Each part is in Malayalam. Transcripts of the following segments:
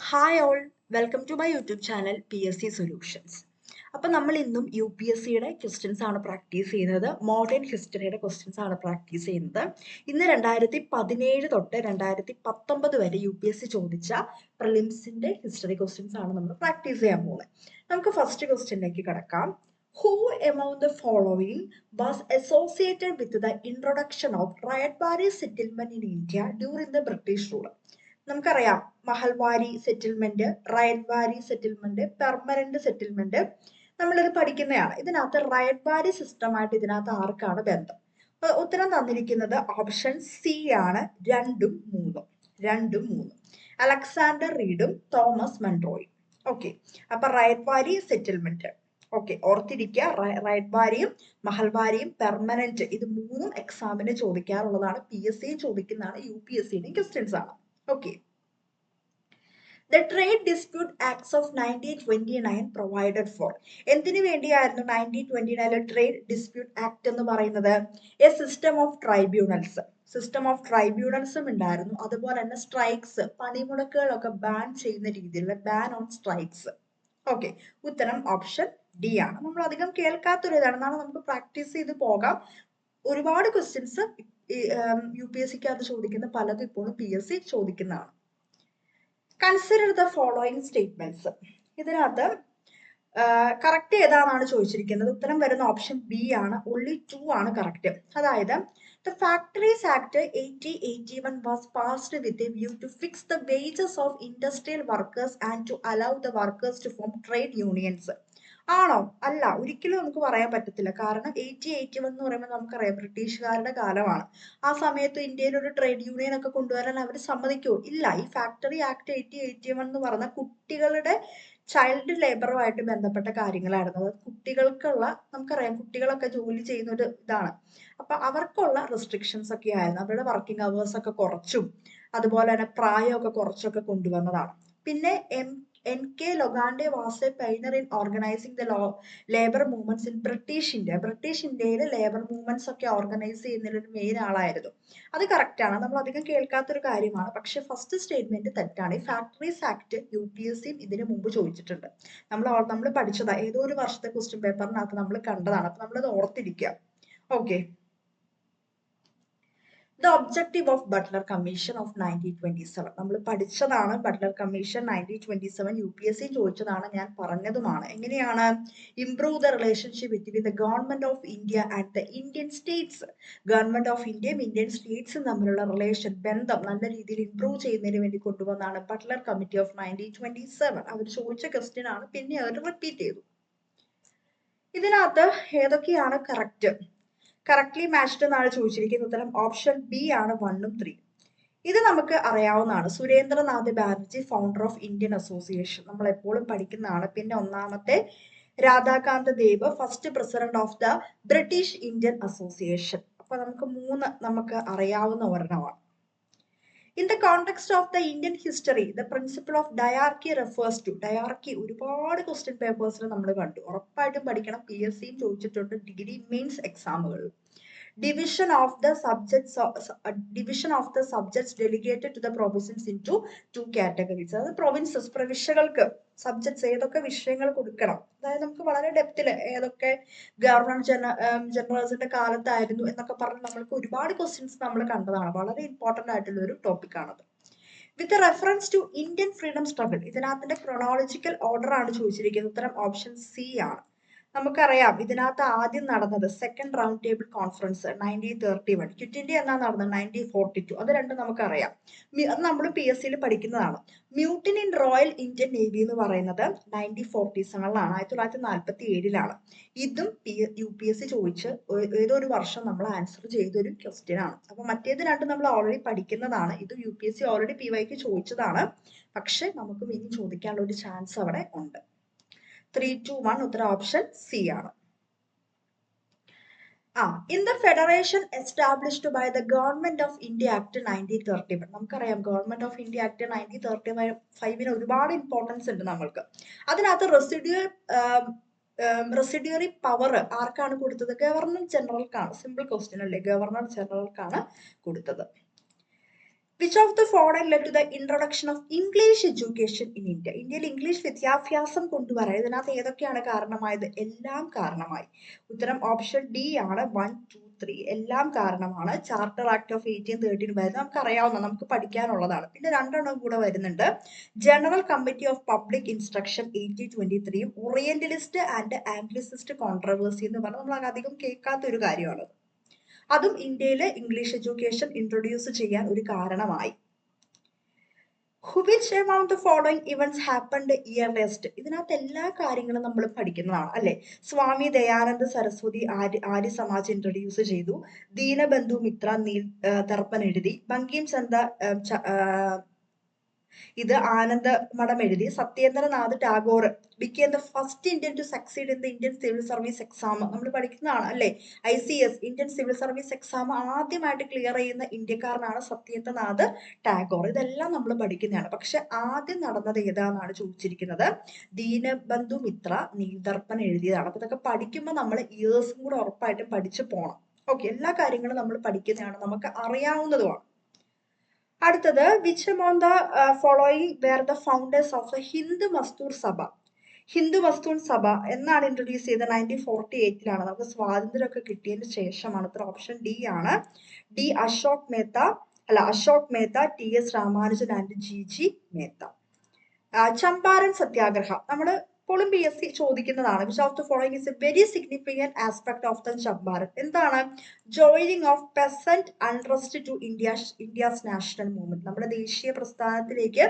Hi all, welcome to my YouTube channel PSC solutions. അപ്പം നമ്മൾ ഇന്നും UPSCയുടെ ക്വസ്റ്റ്യൻസ് ആണ് പ്രാക്ടീസ് ചെയ്യുന്നത്. മോഡേൺ ഹിസ്റ്ററിയുടെ ക്വസ്റ്റ്യൻസ് ആണ് പ്രാക്ടീസ് ചെയ്യുന്നത്. ഇന്ന് 2017 തൊട്ട് 2019 വരെ UPSC ചോദിച്ച പ്രിലിംസിന്റെ ഹിസ്റ്ററി ക്വസ്റ്റ്യൻസ് ആണ് നമ്മൾ പ്രാക്ടീസ് ചെയ്യാൻ പോകുന്നത്. നമുക്ക് ഫസ്റ്റ് ക്വസ്റ്റ്യനിലേക്ക് കിടക്കാം. Who among the following was associated with the introduction of Rayatbari settlement in India during the British rule? നമുക്കറിയാം Mahalwari settlement, Ryotwari settlement, permanent settlement നമ്മളിത് പഠിക്കുന്നതാണ്. ഇതിനകത്ത് റയത്വാരി സിസ്റ്റമായിട്ട് ഇതിനകത്ത് ആർക്കാണ് ബന്ധം? ഉത്തരം തന്നിരിക്കുന്നത് ഓപ്ഷൻ സി ആണ്, രണ്ടും മൂന്നും. അലക്സാണ്ടർ റീഡും തോമസ് മൺട്രോയും. ഓക്കെ, അപ്പൊ റയത്വാരി സെറ്റിൽമെന്റ് ഓക്കെ ഓർത്തിരിക്കുക. റയത്വാരിയും മഹൽവാരിയും പെർമനന്റ്, ഇത് മൂന്നും എക്സാമിന് ചോദിക്കാറുള്ളതാണ്. PSC ചോദിക്കുന്നതാണ്, UPSCയുടെയും ക്വസ്റ്റ്യൻസ് ആണ്. Okay. The Trade Dispute Acts of 1929 provided for. എന്തിനു വേണ്ടിയായിരുന്നു 1929 ട്രേഡ് ഡിസ്പ്യൂട്ട് ആക്ട് എന്ന് പറയുന്നത്? എ സിസ്റ്റം ഓഫ് ട്രൈബ്യൂണൽസും ഉണ്ടായിരുന്നു. അതുപോലെ തന്നെ സ്ട്രൈക്സ്, പണിമുടക്കുകളൊക്കെ ബാൻ ചെയ്യുന്ന രീതിയിലുള്ള ബാൻ ഓൺ സ്ട്രൈക്സ്. ഓക്കെ, ഉത്തരം ഓപ്ഷൻ ഡി ആണ്. നമ്മൾ അധികം കേൾക്കാത്തൊരു ഇതാണ്, എന്നാണ് നമുക്ക് പ്രാക്ടീസ് ചെയ്ത് പോകാം. ഒരുപാട് ക്വസ്റ്റ്യൻസ് UPSCക്ക് അത് ചോദിക്കുന്ന പലതും ഇപ്പോഴും PSC ചോദിക്കുന്നതാണ്. Consider the following statements. ഇതിനകത്ത് കറക്റ്റ് ഏതാണെന്നാണ് ചോദിച്ചിരിക്കുന്നത്. ഉത്തരം വരുന്ന ഓപ്ഷൻ ബി ആണ്. only 2 ആണ് കറക്റ്റ്. അതായത് the factories act 1881 was passed with a view to fix the wages of industrial workers and to allow the workers to form trade unions. ആണോ? അല്ല, ഒരിക്കലും നമുക്ക് പറയാൻ പറ്റത്തില്ല. കാരണം 1881 എന്ന് പറയുമ്പോൾ നമുക്കറിയാം ബ്രിട്ടീഷുകാരുടെ കാലമാണ്. ആ സമയത്ത് ഇന്ത്യയിൽ ഒരു ട്രേഡ് യൂണിയൻ ഒക്കെ കൊണ്ടുവരാൻ അവർ സമ്മതിക്കുമോ? ഇല്ല. ഈ ഫാക്ടറി ആക്ട് 1881 എന്ന് പറഞ്ഞ കുട്ടികളുടെ ചൈൽഡ് ലേബറുമായിട്ട് ബന്ധപ്പെട്ട കാര്യങ്ങളായിരുന്നു. അത് കുട്ടികൾക്കുള്ള, നമുക്കറിയാം കുട്ടികളൊക്കെ ജോലി ചെയ്യുന്ന ഒരു ഇതാണ്. അപ്പൊ അവർക്കുള്ള റെസ്ട്രിക്ഷൻസ് ഒക്കെ ആയിരുന്നു. അവരുടെ വർക്കിംഗ് അവേഴ്സ് ഒക്കെ കുറച്ചും അതുപോലെ തന്നെ പ്രായമൊക്കെ കുറച്ചൊക്കെ കൊണ്ടുവന്നതാണ്. പിന്നെ NK Lokhande was a pioneer in organising the labour movements in British India. British ഇന്ത്യയിൽ ലേബർ മൂവ്മെന്റ്സ് ഒക്കെ ഓർഗനൈസ് ചെയ്യുന്നതിൽ ഒരു മെയിൻ ആളായിരുന്നു. അത് കറക്റ്റ് ആണ്, നമ്മൾ അധികം കേൾക്കാത്തൊരു കാര്യമാണ്. പക്ഷെ ഫസ്റ്റ് സ്റ്റേറ്റ്മെന്റ് തെറ്റാണ്. ഈ ഫാക്ടറീസ് ആക്ട് UPSC ഇതിനു മുമ്പ് ചോദിച്ചിട്ടുണ്ട്. നമ്മൾ പഠിച്ചതാ, ഏതോ ഒരു വർഷത്തെ ക്വസ്റ്റ്യൻ പേപ്പറിനകത്ത് നമ്മൾ കണ്ടതാണ്. അപ്പൊ നമ്മളത് ഓർത്തിരിക്കുക. Okay, the objective of Butler commission of 1927 നമ്മൾ പഠിച്ചതാണ്. ബട്ട്ലർ കമ്മീഷൻ 1927 UPSC ചോദിച്ചതാണ്, ഞാൻ പറഞ്ഞതുമാണ്. എങ്ങനെയാണ്? Improve the relationship between the government of India and the Indian States. Government of ഇന്ത്യയും ഇന്ത്യൻ സ്റ്റേറ്റ്സും തമ്മിലുള്ള റിലേഷൻ, ബന്ധം നല്ല രീതിയിൽ ഇംപ്രൂവ് ചെയ്യുന്നതിന് വേണ്ടി കൊണ്ടുവന്നാണ് ബട്ട്ലർ കമ്മിറ്റി ഓഫ് 1927. അവർ ചോദിച്ച ക്വസ്റ്റ്യൻ ആണ്, പിന്നെ അവർ റിപ്പീറ്റ് ചെയ്തു. ഇതിനകത്ത് ഏതൊക്കെയാണ് കറക്റ്റ്ലി മാച്ച്ഡ് എന്നാണ് ചോദിച്ചിരിക്കുന്നത്. ഉത്തരം ഓപ്ഷൻ ബി ആണ്, 1ഉം 3. ഇത് നമുക്ക് അറിയാവുന്നതാണ്. Surendranath Banerjee, founder of Indian Association, നമ്മൾ എപ്പോഴും പഠിക്കുന്നതാണ്. പിന്നെ ഒന്നാമത്തെ Radhakant Dev, first president of the British Indian Association. അപ്പൊ നമുക്ക് അറിയാവുന്ന ഒരെണ്ണമാണ്. In the context of the Indian history, the principle of diarchy refers to. Diarchy ഒരുപാട് ക്വസ്റ്റ്യൻ പേപ്പേഴ്സിൽ നമ്മൾ കണ്ടു. ഉറപ്പായിട്ടും പഠിക്കണം. PSCയും ചോദിച്ചിട്ടുണ്ട് ഡിഗ്രി മെയിൻസ് എക്സാമുകൾ. Division of the subjects delegated to the provinces into 2 categories. അതായത് പ്രൊവിൻസുകൾക്ക് സബ്ജക്ട്സ് ഏതൊക്കെ വിഷയങ്ങൾ കൊടുക്കണം, അതായത് നമുക്ക് വളരെ ഡെപ്തില് ഏതൊക്കെ ഗവർണർ ജനറൽസിന്റെ കാലത്തായിരുന്നു എന്നൊക്കെ പറഞ്ഞ് നമ്മൾക്ക് ഒരുപാട് ക്വസ്റ്റ്യൻസ് നമ്മൾ കണ്ടതാണ്. വളരെ ഇമ്പോർട്ടന്റ് ആയിട്ടുള്ള ഒരു ടോപ്പിക് ആണത്. With reference to Indian freedom struggle, ഇതിനകത്തിന്റെ ക്രൊണോളജിക്കൽ ഓർഡർ ആണ് ചോദിച്ചിരിക്കുന്നത്. ഉത്തരം ഓപ്ഷൻ സി ആണ്. നമുക്കറിയാം ഇതിനകത്ത് ആദ്യം നടന്നത് second round table conference 1931. Quit India എന്നാ നടന്നത് 1942. അത് രണ്ടും നമുക്കറിയാം. അത് നമ്മൾ PSCയിൽ പഠിക്കുന്നതാണ്. മ്യൂട്ടിൻ ഇൻ റോയൽ ഇന്ത്യൻ നേവി എന്ന് പറയുന്നത് 1940കളിലാണ്, 1947ലാണ്. ഇതും UPSC ചോദിച്ച് ഏതോ ഒരു വർഷം നമ്മൾ ആൻസർ ചെയ്തൊരു ക്വസ്റ്റ്യൻ ആണ്. അപ്പൊ മറ്റേത് രണ്ടും നമ്മൾ ഓൾറെഡി പഠിക്കുന്നതാണ്. ഇത് UPSC ഓൾറെഡി PYക്ക് ചോദിച്ചതാണ്. പക്ഷെ നമുക്കും ഇനി ചോദിക്കാനുള്ള ഒരു ചാൻസ് അവിടെ ഉണ്ട്. 3, 2, 1 ഉത്തരം ഓപ്ഷൻ സി ആണ്. In the federation established by the government of India act 1931. നമുക്കറിയാം ഗവൺമെന്റ് ഓഫ് ഇന്ത്യ ആക്ട് 1935 ഒരുപാട് ഇമ്പോർട്ടൻസ് ഉണ്ട് നമ്മൾക്ക്. അതിനകത്ത് റെസിഡ്യൂറി പവർ ആർക്കാണ് കൊടുത്തത്? ഗവർണർ ജനറൽക്കാണ്. സിമ്പിൾ ക്വസ്റ്റ്യൻ അല്ലേ, ഗവർണർ ജനറൽക്കാണ് കൊടുത്തത്. Which of the following led to the introduction of English education in India? ഇന്ത്യയിൽ ഇംഗ്ലീഷ് വിദ്യാഭ്യാസം കൊണ്ടുവരാൻ ഇതിനകത്ത് ഏതൊക്കെയാണ് കാരണമായത്? എല്ലാം കാരണമായി. ഉത്തരം ഓപ്ഷൻ ഡി ആണ്. 1, 2, 3 എല്ലാം കാരണമാണ്. ചാർട്ടർ ആക്ട് ഓഫ് 1813 വരുന്നത് നമുക്ക് അറിയാവുന്ന, നമുക്ക് പഠിക്കാനുള്ളതാണ്. പിന്നെ രണ്ടെണ്ണം കൂടെ വരുന്നുണ്ട്. General Committee of Public Instruction 1823 orientalist and anglicist controversy എന്ന് പറഞ്ഞാൽ നമ്മൾ അധികം കേൾക്കാത്ത ഒരു കാര്യമാണ്. അതും ഇന്ത്യയിൽ ഇംഗ്ലീഷ് എഡ്യൂക്കേഷൻ ഇൻട്രൊഡ്യൂസ് ചെയ്യാൻ ഒരു കാരണമായി. Which among the following events happened earliest? ഇതിനകത്ത് എല്ലാ കാര്യങ്ങളും നമ്മൾ പഠിക്കുന്നതാണ് അല്ലെ. സ്വാമി ദയാനന്ദ സരസ്വതി ആര്യ സമാജ് ഇൻട്രൊഡ്യൂസ് ചെയ്തു. ദീനബന്ധു മിത്ര തർപ്പൺ എഴുതി. ബങ്കിം ചന്ദ്ര ഇത് ആനന്ദ മഠം എഴുതി. Satyendranath Tagore became the first Indian to succeed in the Indian Civil Service exam. നമ്മൾ പഠിക്കുന്നതാണ് അല്ലെ. ICS Indian civil service exam ആദ്യമായിട്ട് ക്ലിയർ ചെയ്യുന്ന ഇന്ത്യക്കാരനാണ് സത്യേന്ദ്രനാഥ് ടാഗോർ. ഇതെല്ലാം നമ്മൾ പഠിക്കുന്നതാണ്. പക്ഷെ ആദ്യം നടന്നത് ഏതാണെന്നാണ് ചോദിച്ചിരിക്കുന്നത്. ദീനബന്ധു മിത്ര നീൽദർപ്പൺ എഴുതിയതാണ്. അപ്പൊ ഇതൊക്കെ പഠിക്കുമ്പോൾ നമ്മൾ ഇയേഴ്സും കൂടെ ഉറപ്പായിട്ടും പഠിച്ചു പോകണം. ഓക്കെ, എല്ലാ കാര്യങ്ങളും നമ്മൾ പഠിക്കുന്നതാണ്, നമുക്ക് അറിയാവുന്നതുമാണ്. അടുത്തത് which among the following were the founders of the Hindu Mazdoor സഭ? ഹിന്ദു മസ്തൂർ സഭ എന്നാണ് ഇൻട്രൊഡ്യൂസ് ചെയ്തത്? 1948 നമുക്ക് സ്വാതന്ത്ര്യമൊക്കെ കിട്ടിയതിന് ശേഷമാണ്. ഓപ്ഷൻ ഡി ആണ്. D Ashok Mehta, TS Ramanujan and GG Mehta. Champaran satyagraha നമ്മൾ എപ്പോഴും PSC ചോദിക്കുന്നതാണ്. Which of the following is a very significant aspect of the Champaran? എന്താണ്? Joining of peasant unrest to India's national movement. നമ്മുടെ ദേശീയ പ്രസ്ഥാനത്തിലേക്ക്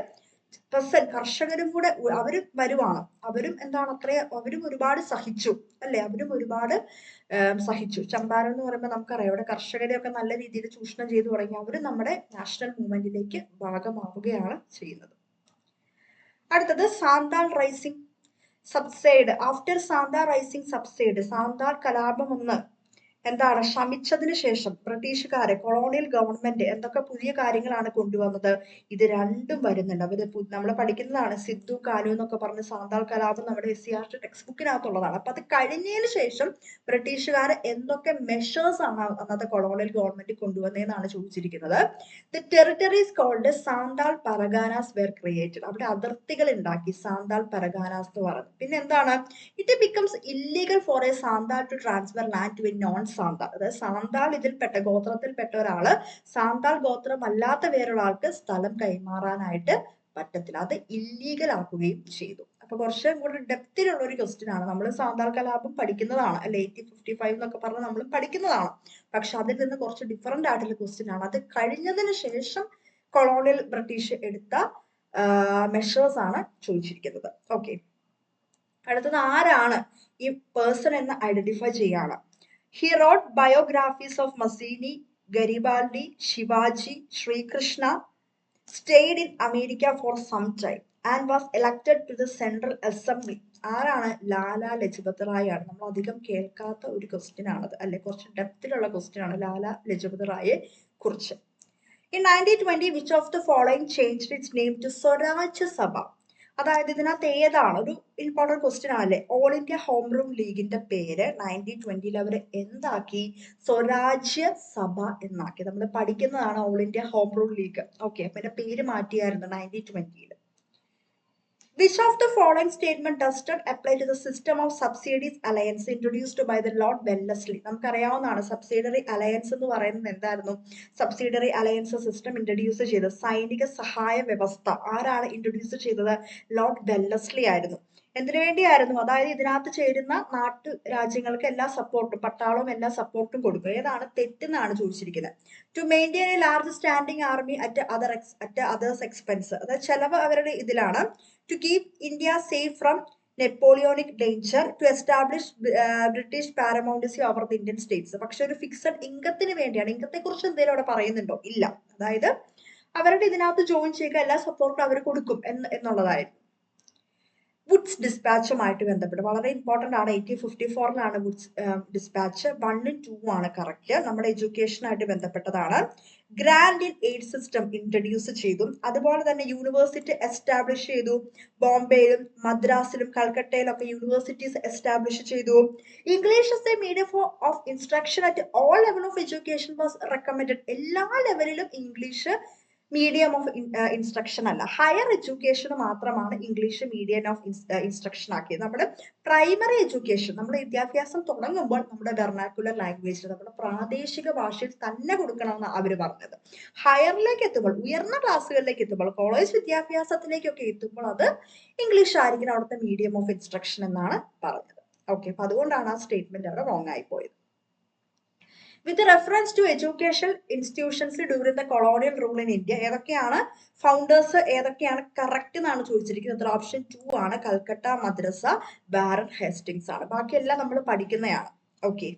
പെസന്റ് കർഷകരും കൂടെ അവരും വരുവാണ്. അവരും എന്താണ് അവരും ഒരുപാട് സഹിച്ചു അല്ലെ. അവരും ഒരുപാട് സഹിച്ചു. ചമ്പാരൻ എന്ന് പറയുമ്പോൾ നമുക്കറിയാം ഇവിടെ കർഷകരെയൊക്കെ നല്ല രീതിയിൽ ചൂഷണം ചെയ്തു തുടങ്ങി. അവരും നമ്മുടെ നാഷണൽ മൂവ്മെന്റിലേക്ക് ഭാഗമാവുകയാണ് ചെയ്യുന്നത്. അടുത്തത് Santhal rising subside. After Santhal rising subside, Santhal കലാപം ഒന്ന് എന്താണ് ശമിച്ചതിന് ശേഷം ബ്രിട്ടീഷുകാരെ കൊളോണിയൽ ഗവൺമെന്റ് എന്തൊക്കെ പുതിയ കാര്യങ്ങളാണ് കൊണ്ടുവന്നത്? ഇത് രണ്ടും വരുന്നുണ്ട്. അവര് നമ്മൾ പഠിക്കുന്നതാണ്. സിദ്ധു കാനു എന്നൊക്കെ പറഞ്ഞ് സാന്താൾ കലാപം നമ്മുടെ SCRT ടെക്സ്റ്റ് ബുക്കിനകത്തുള്ളതാണ്. അപ്പൊ അത് കഴിഞ്ഞതിന് ശേഷം ബ്രിട്ടീഷുകാർ എന്തൊക്കെ മെഷേഴ്സ് ആണ് അന്നത്തെ കൊളോണിയൽ ഗവൺമെന്റ് കൊണ്ടുവന്നതെന്നാണ് ചോദിച്ചിരിക്കുന്നത്. The territories called Santhal Parganas were created. അവിടെ അതിർത്തികൾ ഉണ്ടാക്കി, സാന്താൾ പരഗാനാസ് എന്ന് പറഞ്ഞു. പിന്നെ എന്താണ്? It becomes illegal for a Santhal to transfer land to a non Santhal. അതായത് സാന്താൾ ഇതിൽപ്പെട്ട ഗോത്രത്തിൽപ്പെട്ട ഒരാള് സാന്താൾ ഗോത്രം അല്ലാത്ത വേറൊരു ആൾക്ക് സ്ഥലം കൈമാറാനായിട്ട് പറ്റത്തില്ല. അത് ഇല്ലീഗൽ ആക്കുകയും ചെയ്തു. അപ്പൊ കുറച്ച് കൂടെ ഡെപ്തിലുള്ള ഒരു ക്വസ്റ്റ്യൻ ആണ്. നമ്മൾ സാന്താൾ കലാപം പഠിക്കുന്നതാണ് അല്ലെ. 1855 എന്നൊക്കെ പറഞ്ഞ് നമ്മൾ പഠിക്കുന്നതാണ്. പക്ഷെ അതിൽ നിന്ന് കുറച്ച് ഡിഫറെന്റ് ആയിട്ടുള്ള ക്വസ്റ്റ്യൻ ആണ്. അത് കഴിഞ്ഞതിന് ശേഷം കൊളോണിയൽ ബ്രിട്ടീഷ് എടുത്ത മെഷേഴ്സ് ആണ് ചോദിച്ചിരിക്കുന്നത്. ഓക്കെ, അടുത്തത് ആരാണ് ഈ പേഴ്സൺ എന്ന് ഐഡന്റിഫൈ ചെയ്യാണ്. He wrote biographies of Mazzini, Garibaldi, Shivaji, Sri Krishna, stayed in America for some time and was elected to the Central Assembly. ആരാണ്? ലാല ലജ്പത് റായ് ആണ്. നമ്മൾ അധികം കേൾക്കാത്ത ഒരു ക്വസ്റ്റ്യൻ ആണത് അല്ലെ. കുറച്ച് ഡെപ്തിലുള്ള ക്വസ്റ്റ്യൻ ആണ് ലാല ലജ്പത് റായെ കുറിച്ച്. In 1920, which of the following changed its name to Swaraj സഭ? അതായത് ഇതിനകത്ത് ഏതാണ്? ഒരു ഇമ്പോർട്ടന്റ് ക്വസ്റ്റ്യൻ ആണല്ലേ. ഓൾ ഇന്ത്യ ഹോം റൂൾ ലീഗിന്റെ പേര് 1920 അവർ എന്താക്കി? സ്വരാജ്യ സഭ എന്നാക്കി. നമ്മൾ പഠിക്കുന്നതാണ് all India home rule league. Okay, അപ്പൊ എന്റെ പേര് മാറ്റിയായിരുന്നു 1920. Which of the following statement does not apply to the system of subsidies alliance introduced by the Lord Wellesley? നമുക്കറിയാവുന്നതാണ് സബ്സിഡറി അലയൻസ് എന്ന് പറയുന്നത് എന്തായിരുന്നു? സബ്സിഡറി അലയൻസ് സിസ്റ്റം ഇൻട്രൊഡ്യൂസ് ചെയ്ത സൈനിക സഹായ വ്യവസ്ഥ ആരാണ് ഇൻട്രൊഡ്യൂസ് ചെയ്തത്? ലോർഡ് വെല്ലസ്ലി ആയിരുന്നു. എന്തിനു വേണ്ടിയായിരുന്നു? അതായത് ഇതിനകത്ത് ചേരുന്ന നാട്ടു രാജ്യങ്ങൾക്ക് എല്ലാ സപ്പോർട്ടും, പട്ടാളവും എല്ലാ സപ്പോർട്ടും കൊടുക്കും. ഏതാണ് തെറ്റെന്നാണ് ചോദിച്ചിരിക്കുന്നത്. To maintain a large standing army at others expense. അതായത് ചെലവ് അവരുടെ ഇതിലാണ്. To keep India safe from Napoleonic danger, to establish British paramountcy over the Indian states. പക്ഷെ ഒരു ഫിക്സഡ് ഇൻകത്തിന് വേണ്ടിയാണ്. ഇൻകത്തെ കുറിച്ച് എന്തെങ്കിലും അവിടെ പറയുന്നുണ്ടോ? ഇല്ല. അതായത് അവരുടെ ഇതിനകത്ത് ജോയിൻ ചെയ്യുക, എല്ലാ സപ്പോർട്ടും അവർ കൊടുക്കും എന്നുള്ളതായിരുന്നു. വുഡ്സ് ഡിസ്പാച്ചുമായിട്ട് ബന്ധപ്പെട്ട് വളരെ ഇമ്പോർട്ടന്റ് ആണ്. 1854 വുഡ്സ് ഡിസ്പാച്ച്. 1ഉം 2ഉം ആണ് കറക്റ്റ്. നമ്മുടെ എഡ്യൂക്കേഷനായിട്ട് ബന്ധപ്പെട്ടതാണ്. Grand in aid system introduce ചെയ്തു. അതുപോലെ തന്നെ യൂണിവേഴ്സിറ്റി എസ്റ്റാബ്ലിഷ് ചെയ്തു. ബോംബെയിലും മദ്രാസിലും കൽക്കട്ടയിലും ഒക്കെ യൂണിവേഴ്സിറ്റീസ് എസ്റ്റാബ്ലിഷ് ചെയ്തു. English as A medium of instruction at all level of education was recommended. എല്ലാ ലെവലിലും ഇംഗ്ലീഷ് മീഡിയം ഓഫ് ഇൻസ്ട്രക്ഷൻ അല്ല. ഹയർ എഡ്യൂക്കേഷൻ മാത്രമാണ് ഇംഗ്ലീഷ് മീഡിയം ഓഫ് ഇൻസ്ട്രക്ഷൻ ആക്കിയത്. നമ്മുടെ പ്രൈമറി എഡ്യൂക്കേഷൻ, നമ്മുടെ വിദ്യാഭ്യാസം തുടങ്ങുമ്പോൾ നമ്മുടെ വെർണാക്കുലർ ലാംഗ്വേജിൽ, നമ്മുടെ പ്രാദേശിക ഭാഷയിൽ തന്നെ കൊടുക്കണമെന്ന് അവർ പറഞ്ഞത്. ഹയറിലേക്ക് എത്തുമ്പോൾ, ഉയർന്ന ക്ലാസ്സുകളിലേക്ക് എത്തുമ്പോൾ, കോളേജ് വിദ്യാഭ്യാസത്തിലേക്കൊക്കെ എത്തുമ്പോൾ അത് ഇംഗ്ലീഷ് ആയിരിക്കണം അവിടുത്തെ മീഡിയം ഓഫ് ഇൻസ്ട്രക്ഷൻ എന്നാണ് പറഞ്ഞത്. ഓക്കെ, അപ്പൊ അതുകൊണ്ടാണ് ആ സ്റ്റേറ്റ്മെന്റ് അവിടെ റോങ് ആയി പോയത്. With reference to education institutions during the colonial rule in India, ഏതൊക്കെയാണ് ഫൗണ്ടേഴ്സ്, ഏതൊക്കെയാണ് കറക്റ്റ് എന്നാണ് ചോദിച്ചിരിക്കുന്നത്. ഓപ്ഷൻ 2 ആണ് കൽക്കട്ട മദ്രസ, ബാരൻ ഹേസ്റ്റിങ്സ് ആണ്. ബാക്കിയെല്ലാം നമ്മൾ പഠിക്കുന്നതാണ്. Okay.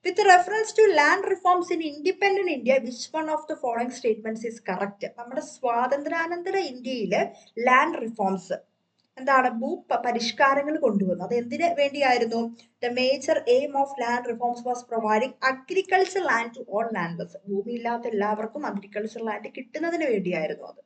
With reference to land reforms in independent India, which one of the following statements is correct? നമ്മുടെ സ്വാതന്ത്ര്യാനന്തര ഇന്ത്യയില് ലാൻഡ് റിഫോംസ് എന്താണ്, പരിഷ്കാരങ്ങൾ കൊണ്ടുവന്നു. അത് എന്തിനു വേണ്ടിയായിരുന്നു? The major aim of land reforms was providing agriculture land to all landless. ഭൂമിയില്ലാത്ത എല്ലാവർക്കും അഗ്രികൾച്ചർ ലാൻഡ് കിട്ടുന്നതിന് വേണ്ടിയായിരുന്നു അത്.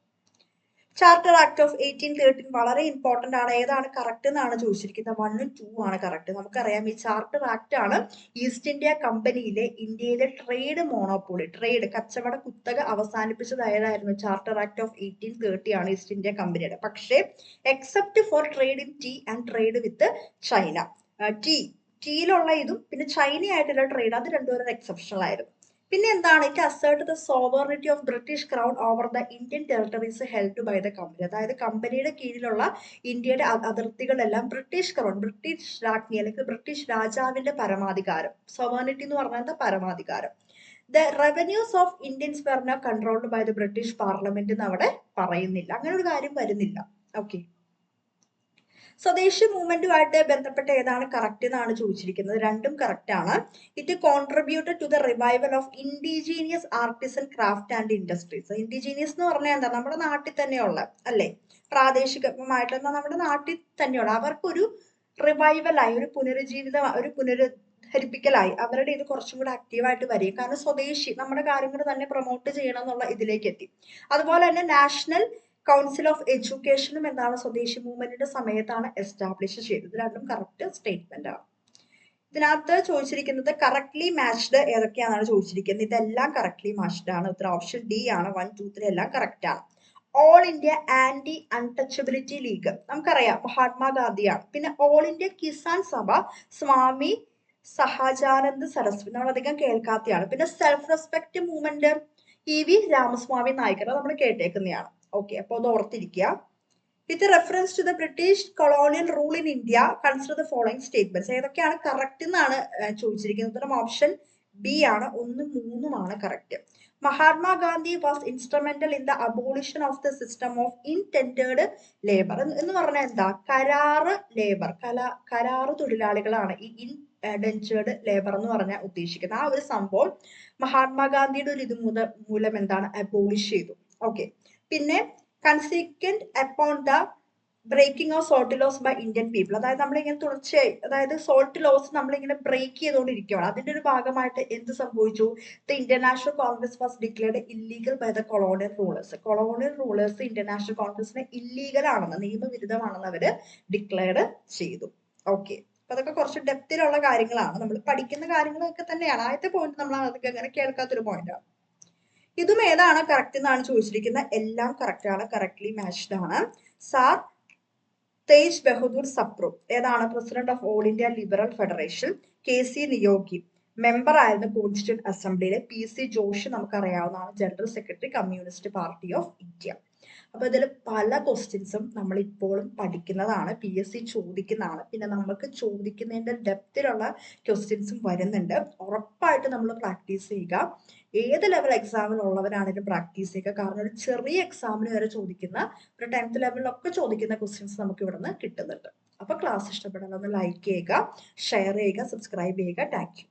ചാർട്ടർ ആക്ട് ഓഫ് 1813 വളരെ ഇമ്പോർട്ടന്റ് ആണ്. ഏതാണ് കറക്റ്റ് എന്നാണ് ചോദിച്ചിരിക്കുന്നത്. 1 ഉം 2 ആണ് കറക്റ്റ്. നമുക്കറിയാം ഈ ചാർട്ടർ ആക്ട് ആണ് ഈസ്റ്റ് ഇന്ത്യ കമ്പനിയിലെ ഇന്ത്യയിലെ ട്രേഡ് മോണോപോളി, ട്രേഡ് കച്ചവട കുത്തക അവസാനിപ്പിച്ചത് ഏതായിരുന്നു? ചാർട്ടർ ആക്ട് ഓഫ് 1830 ആണ് ഈസ്റ്റ് ഇന്ത്യ കമ്പനിയുടെ. പക്ഷേ except for trade in tea and trade with China, ടീയിലുള്ള ഇതും പിന്നെ ചൈനയായിട്ടുള്ള ട്രേഡ്, അത് രണ്ടുപേരും എക്സെപ്ഷണൽ ആയിരുന്നു. പിന്നെ എന്താണ്, it assert the sovereignty of British crown over the Indian territories held by the company. അതായത് കമ്പനിയുടെ കീഴിലുള്ള ഇന്ത്യയുടെ അതിർത്തികളെല്ലാം ബ്രിട്ടീഷ് ക്രൗൺ, ബ്രിട്ടീഷ് രാജ്ഞി അല്ലെങ്കിൽ ബ്രിട്ടീഷ് രാജാവിന്റെ പരമാധികാരം. സോവറിറ്റി എന്ന് പറഞ്ഞാൽ പരമാധികാരം. The revenues of Indians were now controlled by the British parliament എന്ന് അവിടെ പറയുന്നില്ല. അങ്ങനെ ഒരു കാര്യം വരുന്നില്ല. ഓക്കെ. സ്വദേശി മൂവ്മെന്റുമായിട്ട് ബന്ധപ്പെട്ട ഏതാണ് കറക്റ്റ് എന്നാണ് ചോദിച്ചിരിക്കുന്നത്. രണ്ടും കറക്റ്റ് ആണ്. It contributed to the revival of indigenous artisan craft and industries. Indigenous എന്ന് പറഞ്ഞാൽ എന്താ, നമ്മുടെ നാട്ടിൽ തന്നെയുള്ള അല്ലെ, പ്രാദേശികമായിട്ടുള്ള നമ്മുടെ നാട്ടിൽ തന്നെയുള്ള അവർക്കൊരു റിവൈവലായി, ഒരു പുനരുജ്ജീവിതം, ഒരു പുനരുദ്ധരിപ്പിക്കലായി അവരുടെ ഇത് കുറച്ചും കൂടെ ആക്റ്റീവായിട്ട് വരിക. കാരണം സ്വദേശി നമ്മുടെ കാര്യങ്ങൾ തന്നെ പ്രൊമോട്ട് ചെയ്യണം എന്നുള്ള ഇതിലേക്ക് എത്തി. അതുപോലെ തന്നെ നാഷണൽ കൗൺസിൽ ഓഫ് എഡ്യൂക്കേഷനും എന്താണ്, സ്വദേശി മൂവ്മെന്റിന്റെ സമയത്താണ് എസ്റ്റാബ്ലിഷ് ചെയ്തത്. രണ്ടും കറക്റ്റ് സ്റ്റേറ്റ്മെന്റ് ആണ്. ഇതിനകത്ത് ചോദിച്ചിരിക്കുന്നത് കറക്റ്റ്ലി മാച്ച്ഡ് ഏതൊക്കെയാണെന്നാണ് ചോദിച്ചിരിക്കുന്നത്. ഇതെല്ലാം കറക്റ്റ്ലി മാച്ച്ഡ് ആണ്. ഉത്തരം ഓപ്ഷൻ ഡി ആണ്. 1, 2, 3 എല്ലാം കറക്റ്റ് ആണ്. All India anti untouchability league നമുക്കറിയാം മഹാത്മാഗാന്ധിയാണ്. പിന്നെ ഓൾ ഇന്ത്യ കിസാൻ സഭ സ്വാമി സഹജാനന്ദ് സരസ്വതി, നമ്മൾ അധികം കേൾക്കാത്തയാണ്. പിന്നെ self respect movement EV Ramaswamy Naicker, നമ്മൾ കേട്ടേക്കുന്നതാണ്. ഓക്കെ, അപ്പൊ അത് ഓർത്തിരിക്കുക. With reference to the British colonial rule in India consider the following statements. ഏതൊക്കെയാണ് കറക്റ്റ് എന്നാണ് ചോദിച്ചിരിക്കുന്നത്. ഉത്തരം ഓപ്ഷൻ ബി ആണ്. 1, 3 ആണ് correct. Mahatma Gandhi was instrumental in the abolition of the system of indentured labour എന്ന് പറഞ്ഞാൽ എന്താ, കരാറ് ലേബർ, കരാറ് തൊഴിലാളികളാണ് ഈ ഇൻഡെൻചേർഡ് ലേബർ എന്ന് പറഞ്ഞാൽ ഉദ്ദേശിക്കുന്നത്. ആ ഒരു സംഭവം മഹാത്മാഗാന്ധിയുടെ ഒരു ഇത് മൂലം എന്താണ്, അബോളിഷ് ചെയ്തു. ഓക്കെ. പിന്നെ consequent upon the breaking of salt laws by Indian people, അതായത് നമ്മളിങ്ങനെ തുടർച്ചയായി, അതായത് സോൾട്ട് ലോസ് നമ്മളിങ്ങനെ ബ്രേക്ക് ചെയ്തുകൊണ്ടിരിക്കുകയാണ്. അതിന്റെ ഒരു ഭാഗമായിട്ട് എന്ത് സംഭവിച്ചു, the international congress was declared illegal by the colonial rulers. Colonial rulers international കോൺഗ്രസിനെ ഇല്ലീഗൽ ആണെന്ന്, നിയമവിരുദ്ധമാണെന്ന് അവര് ഡിക്ലെയർഡ് ചെയ്തു. ഓക്കെ, അപ്പൊ അതൊക്കെ കുറച്ച് ഡെപ്തിലുള്ള കാര്യങ്ങളാണ്, നമ്മൾ പഠിക്കുന്ന കാര്യങ്ങളൊക്കെ തന്നെയാണ്. ആദ്യത്തെ പോയിന്റ് നമ്മൾ അതൊക്കെ അങ്ങനെ കേൾക്കാത്തൊരു പോയിന്റാണ്. ഇതും ഏതാണ് കറക്റ്റ് എന്നാണ് ചോദിച്ചിരിക്കുന്നത്. എല്ലാം കറക്റ്റ് ആണ്, കറക്റ്റ്ലി മാച്ച്ഡ് ആണ്. സാർ തേജ് ബഹദൂർ സപ്രു ഏതാണ്, president of All India Liberal Federation. KC Neogy member ആയിരുന്നു കോൺസ്റ്റിറ്റ്യൂന്റ് അസംബ്ലിയിലെ. PC ജോഷി നമുക്കറിയാവുന്നതാണ്, general secretary Communist Party of India. അപ്പൊ ഇതിൽ പല ക്വസ്റ്റ്യൻസും നമ്മൾ ഇപ്പോഴും പഠിക്കുന്നതാണ്, PSC ചോദിക്കുന്നതാണ്. പിന്നെ നമുക്ക് ചോദിക്കുന്നതിന്റെ ഡെപ്തിലുള്ള ക്വസ്റ്റ്യൻസും വരുന്നുണ്ട്. ഉറപ്പായിട്ട് നമ്മൾ പ്രാക്ടീസ് ചെയ്യുക. ഏത് ലെവൽ എക്സാമിനുള്ളവരാണെങ്കിലും പ്രാക്ടീസ് ചെയ്യുക. കാരണം ഒരു ചെറിയ എക്സാമിന് വരെ ചോദിക്കുന്ന, ഒരു 10th ലെവലിലൊക്കെ ചോദിക്കുന്ന ക്വസ്റ്റ്യൻസ് നമുക്ക് ഇവിടുന്ന് കിട്ടുന്നുണ്ട്. അപ്പൊ ക്ലാസ് ഇഷ്ടപ്പെടാൻ ഒന്ന് ലൈക്ക് ചെയ്യുക, ഷെയർ ചെയ്യുക, സബ്സ്ക്രൈബ് ചെയ്യുക. Thank you.